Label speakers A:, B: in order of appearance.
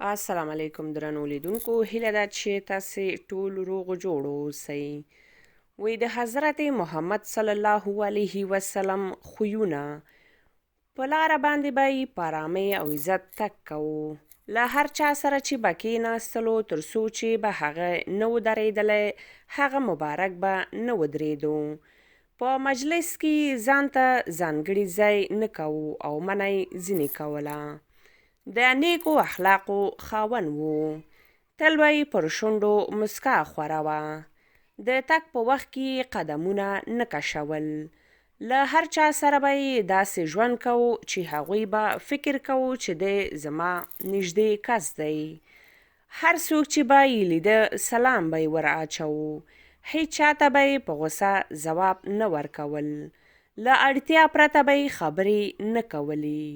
A: السلام علیکم درنو لیدونکو، هیله ده چې تاسې ټول روغ جوړ اوسئ. د حضرت محمد صلی الله علیه وسلم خویونه په لاره باندې به یې په ارامۍ او عزت تګ کوو. له هر چا سره چې به کېناستلو تر څو چې به هغه نه و درېدلی، هغه مبارک به نه ودرېدو. په مجلس کې ځان ته ځانګړي ځای نه کوو او منع یې ځینې کوله. د نیکو اخلاقو خاوند و. تل به یې پر شونډو مسکا خوره وه. د تګ په وخت کې قدمونه نه کشول. له هر چا سره به یې داسې ژوند کوو چې هغوی به فکر کوو چې دی زما نږدې کس دی. هر څوک چې به یې لیده سلام به یې ور اچوو. هیچ چاته به یې په غوسه ځواب نه ورکول. له اړتیا پرته به یې خبرې نه کولې.